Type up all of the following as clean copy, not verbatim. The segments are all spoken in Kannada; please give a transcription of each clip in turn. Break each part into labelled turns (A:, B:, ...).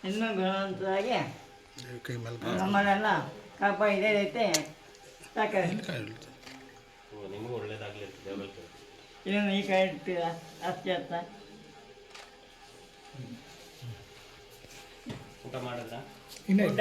A: ಇನ್ನೂ ಬರುವಂಥದ್ದಾಗಿ ನಮ್ಮನ್ನೆಲ್ಲ ಕಾಪಾಡಿದೆ ಐತೆ ಸಾಕಾಗಿ
B: ನಿಮಗೂ ಒಳ್ಳೇದಾಗಲಿ
A: ಇನ್ನೊಂದು ಈ ಕೈ ಇಡ್ತೀರಾ ಅಷ್ಟೇ ಅಂತ
B: ಊಟ ಮಾಡಿದ್ರಾ?
A: ಊಟ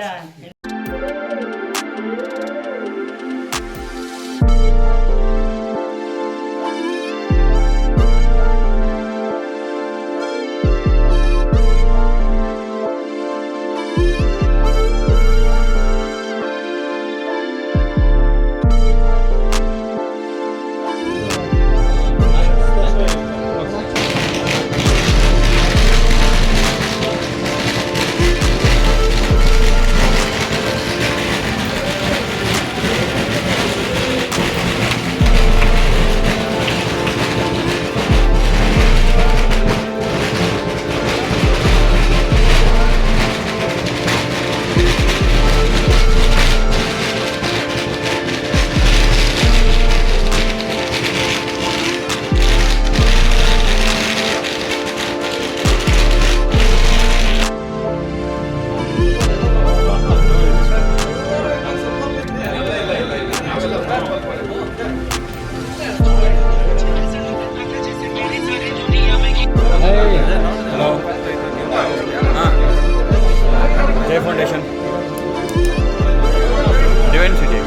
C: जय फाउंडेशन डिवाइन सिटी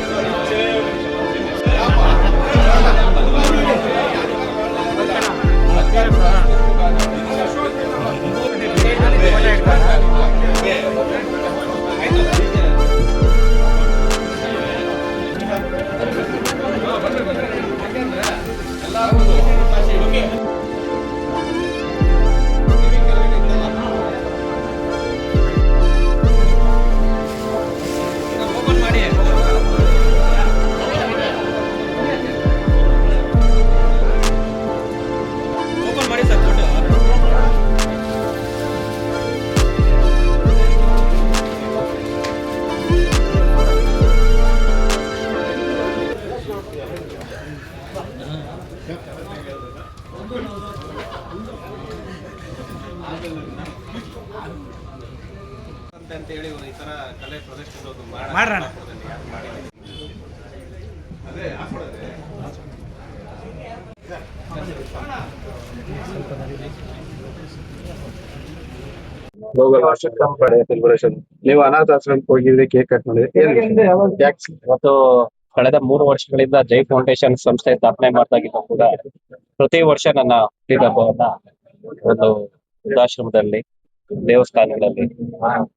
B: ಅಂತ ಹೇಳಿ ಈ ತರ ಕಲೆ ಪ್ರದರ್ಶನ
C: ಮಾಡ್ರಣ
D: ಸೆಲೆಬ್ರೇಷನ್ ನೀವು ಅನಾಥಾಶ್ರಮಕ್ಕೆ ಹೋಗಿದ್ರಿ, ಕೇಕ್ ಕಟ್ ಮಾಡಿದ್ರಿ.
E: ಇವತ್ತು ಕಳೆದ 3 ವರ್ಷಗಳಿಂದ ಜೈ ಫೌಂಡೇಶನ್ ಸಂಸ್ಥೆ ಸ್ಥಾಪನೆ ಮಾಡ್ದಾಗಿದ್ದು ಕೂಡ ಪ್ರತಿ ವರ್ಷ ನನ್ನ ಹುಟ್ಟಿದಬ್ಬವನ್ನ ಒಂದು ವೃದ್ಧಾಶ್ರಮದಲ್ಲಿ, ದೇವಸ್ಥಾನಗಳಲ್ಲಿ,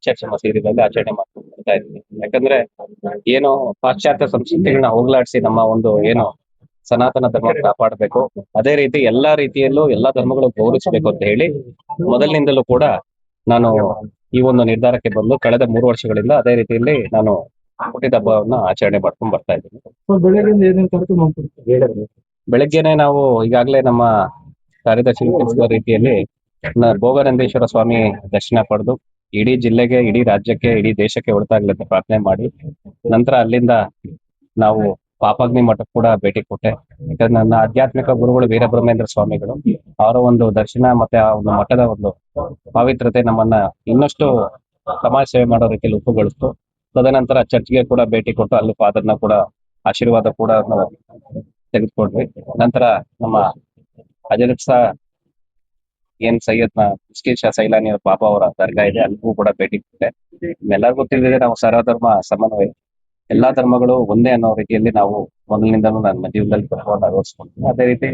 E: ಚರ್ಚ್ ಮಸೀದಿಗಳಲ್ಲಿ ಆಚರಣೆ ಮಾಡ್ಕೊಂಡು ಬರ್ತಾ ಇದ್ದೀನಿ. ಯಾಕಂದ್ರೆ ಏನು ಪಾಶ್ಚಾತ್ಯ ಸಂಸ್ಕೃತಿಗಳನ್ನ ಹೋಗ್ಲಾಡಿಸಿ ನಮ್ಮ ಒಂದು ಏನು ಸನಾತನ ಧರ್ಮ ಕಾಪಾಡಬೇಕು, ಅದೇ ರೀತಿ ಎಲ್ಲಾ ರೀತಿಯಲ್ಲೂ ಎಲ್ಲಾ ಧರ್ಮಗಳು ಗೌರವಿಸಬೇಕು ಅಂತ ಹೇಳಿ ಮೊದಲಿನಿಂದಲೂ ಕೂಡ ನಾನು ಈ ಒಂದು ನಿರ್ಧಾರಕ್ಕೆ ಬಂದು ಕಳೆದ 3 ವರ್ಷಗಳಿಂದ ಅದೇ ರೀತಿಯಲ್ಲಿ ನಾನು ಹುಟ್ಟಿದ ಹಬ್ಬವನ್ನ ಆಚರಣೆ ಮಾಡ್ಕೊಂಡು ಬರ್ತಾ ಇದ್ದೀನಿ. ಬೆಳಗ್ಗೆನೆ ನಾವು ಈಗಾಗಲೇ ನಮ್ಮ ಕಾರ್ಯದರ್ಶಿ ತಿಳಿಸಿದ ರೀತಿಯಲ್ಲಿ ಭೋಗನಂದೇಶ್ವರ ಸ್ವಾಮಿ ದರ್ಶನ ಪಡೆದು ಇಡೀ ಜಿಲ್ಲೆಗೆ, ಇಡೀ ರಾಜ್ಯಕ್ಕೆ, ಇಡೀ ದೇಶಕ್ಕೆ ಒಳಿತಾಗ್ಲಿ ಅಂತ ಪ್ರಾರ್ಥನೆ ಮಾಡಿ ನಂತರ ಅಲ್ಲಿಂದ ನಾವು ಪಾಪಾಗ್ನಿ ಮಠಕ್ಕೆ ಕೂಡ ಭೇಟಿ ಕೊಟ್ಟೆ. ಯಾಕಂದ್ರೆ ನನ್ನ ಆಧ್ಯಾತ್ಮಿಕ ಗುರುಗಳು ವೀರಬ್ರಹ್ಮೇಂದ್ರ ಸ್ವಾಮಿಗಳು, ಅವರ ಒಂದು ದರ್ಶನ ಮತ್ತೆ ಆ ಒಂದು ಮಠದ ಒಂದು ಪವಿತ್ರತೆ ನಮ್ಮನ್ನ ಇನ್ನಷ್ಟು ಸಮಾಜ ಸೇವೆ ಮಾಡೋ ರೀತಿಯಲ್ಲಿ ಉಪ್ಪುಗೊಳಿಸ್ತು. ತದನಂತರ ಚರ್ಚ್ಗೆ ಕೂಡ ಭೇಟಿ ಕೊಟ್ಟು ಅಲ್ಲಿ ಫಾದರ್ನ ಕೂಡ ಆಶೀರ್ವಾದ ಕೂಡ ನಾವು ತೆಗೆದುಕೊಂಡ್ವಿ. ನಂತರ ನಮ್ಮ ಅಜರತ್ಸ ಏನ್ ಸೈಯದ್ನ ಮುಸ್ಕಿನ್ ಶಾ ಸೈಲಾನಿ ಅವ್ರ ಪಾಪ ಅವರ ದರ್ಗಾ ಇದೆ, ಅಲ್ಲಿಗೂ ಕೂಡ ಭೇಟಿ ಕೊಟ್ಟೆ. ಎಲ್ಲರಿಗೂ ತಿಳಿದಿದೆ ನಾವು ಸರ್ವಧರ್ಮ ಸಮನ್ವಯ, ಎಲ್ಲಾ ಧರ್ಮಗಳು ಒಂದೇ ಅನ್ನೋ ರೀತಿಯಲ್ಲಿ ನಾವು ಮೊದಲಿನಿಂದಲೂ ನನ್ನ ಜೀವನದಲ್ಲಿ ಅಳವಡಿಸ್ಕೊಂಡ್ತೀನಿ. ಅದೇ ರೀತಿ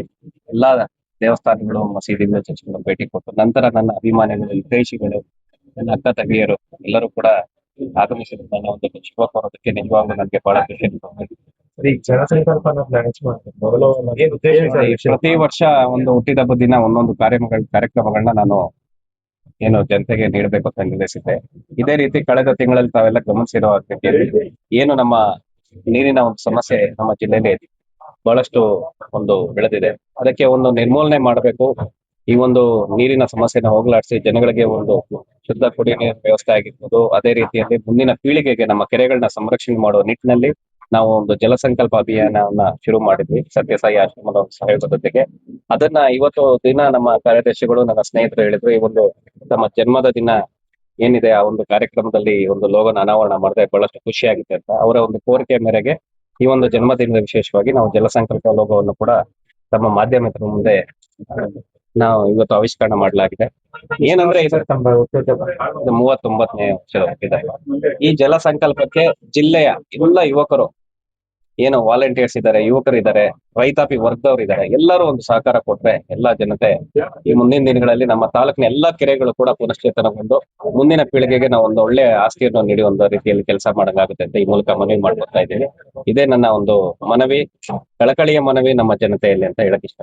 E: ಎಲ್ಲಾ ದೇವಸ್ಥಾನಗಳು, ಮಸೀದಿಗಳು, ಚರ್ಚ್ಗಳು ಭೇಟಿ ಕೊಟ್ಟು ನಂತರ ನನ್ನ ಅಭಿಮಾನಿಗಳು, ಹಿತೈಷಿಗಳು, ನನ್ನ ಅಕ್ಕ ತಂಗಿಯರು ಎಲ್ಲರೂ ಕೂಡ ಆಗಮಿಸಿದ ನನ್ನ ಒಂದು ಶುಭ ಕೋರೋದಕ್ಕೆ ನಿಜವಾಗ್ಲೂ ನನಗೆ ಬಹಳ ಖುಷಿ. ಪ್ರತಿ ವರ್ಷ ಒಂದು ಹುಟ್ಟಿದಬ್ಬ ದಿನ ಒಂದೊಂದು ಕಾರ್ಯಕ್ರಮಗಳನ್ನ ನಾನು ಏನು ಜನತೆಗೆ ನೀಡಬೇಕು ಅಂತ ನಿರ್ಧರಿಸಿದ್ದೆ. ಇದೇ ರೀತಿ ಕಳೆದ ತಿಂಗಳಲ್ಲಿ ತಾವೆಲ್ಲ ಗಮನಿಸಿರೋ ರೀತಿಯಲ್ಲಿ ಏನು ನಮ್ಮ ನೀರಿನ ಒಂದು ಸಮಸ್ಯೆ ನಮ್ಮ ಜಿಲ್ಲೆಯಲ್ಲಿ ಬಹಳಷ್ಟು ಒಂದು ಬೆಳೆದಿದೆ. ಅದಕ್ಕೆ ಒಂದು ನಿರ್ಮೂಲನೆ ಮಾಡಬೇಕು. ಈ ಒಂದು ನೀರಿನ ಸಮಸ್ಯೆನ ಹೋಗಲಾಡಿಸಿ ಜನಗಳಿಗೆ ಒಂದು ಶುದ್ಧ ಕುಡಿಯುವ ನೀರಿನ ವ್ಯವಸ್ಥೆ ಆಗಿರ್ಬೋದು, ಅದೇ ರೀತಿಯಲ್ಲಿ ಮುಂದಿನ ಪೀಳಿಗೆಗೆ ನಮ್ಮ ಕೆರೆಗಳನ್ನ ಸಂರಕ್ಷಣೆ ಮಾಡುವ ನಿಟ್ಟಿನಲ್ಲಿ ನಾವು ಒಂದು ಜಲಸಂಕಲ್ಪ ಅಭಿಯಾನವನ್ನ ಶುರು ಮಾಡಿದ್ವಿ ಸತ್ಯಸಾಯಿ ಆಶ್ರಮದ ಸಹಯೋಗದ ಜೊತೆಗೆ. ಅದನ್ನ ಇವತ್ತು ದಿನ ನಮ್ಮ ಕಾರ್ಯದರ್ಶಿಗಳು, ನನ್ನ ಸ್ನೇಹಿತರು ಹೇಳಿದ್ರು, ಈ ಒಂದು ನಮ್ಮ ಜನ್ಮದ ದಿನ ಏನಿದೆ ಆ ಒಂದು ಕಾರ್ಯಕ್ರಮದಲ್ಲಿ ಒಂದು ಲೋಗೋನ ಅನಾವರಣ ಮಾಡಿದ್ರೆ ಬಹಳಷ್ಟು ಖುಷಿಯಾಗುತ್ತೆ ಅಂತ ಅವರ ಒಂದು ಕೋರಿಕೆ ಮೇರೆಗೆ ಈ ಒಂದು ಜನ್ಮದಿನದ ವಿಶೇಷವಾಗಿ ನಾವು ಜಲಸಂಕಲ್ಪ ಲೋಗೋವನ್ನು ಕೂಡ ತಮ್ಮ ಮಾಧ್ಯಮದ ಮುಂದೆ ನಾವು ಇವತ್ತು ಆವಿಷ್ಕರಣ ಮಾಡಲಾಗಿದೆ. ಏನಂದ್ರೆ ಇದು 39ನೇ ವರ್ಷದ ಈ ಜಲ ಸಂಕಲ್ಪಕ್ಕೆ ಜಿಲ್ಲೆಯ ಎಲ್ಲ ಯುವಕರು ಏನು ವಾಲಂಟಿಯರ್ಸ್ ಇದ್ದಾರೆ, ಯುವಕರು ಇದ್ದಾರೆ, ರೈತಾಪಿ ವರ್ಗದವರು ಇದ್ದಾರೆ, ಎಲ್ಲರೂ ಒಂದು ಸಹಕಾರ ಕೊಟ್ರೆ ಎಲ್ಲಾ ಜನತೆ ಈ ಮುಂದಿನ ದಿನಗಳಲ್ಲಿ ನಮ್ಮ ತಾಲೂಕಿನ ಎಲ್ಲಾ ಕೆರೆಗಳು ಕೂಡ ಪುನಶ್ಚೇತನಗೊಂಡು ಮುಂದಿನ ಪೀಳಿಗೆಗೆ ನಾವು ಒಂದು ಒಳ್ಳೆ ಆಸ್ತಿಯನ್ನು ನೀಡಿ ಒಂದು ರೀತಿಯಲ್ಲಿ ಕೆಲಸ ಮಾಡಲಾಗುತ್ತೆ ಅಂತ ಈ ಮೂಲಕ ಮನವಿ ಮಾಡ್ಕೊತಾ ಇದ್ದೀನಿ. ಇದೇ ನನ್ನ ಒಂದು ಮನವಿ, ಕಳಕಳಿಯ ಮನವಿ ನಮ್ಮ ಜನತೆಯಲ್ಲಿ ಅಂತ ಹೇಳಕ್ ಇಷ್ಟ.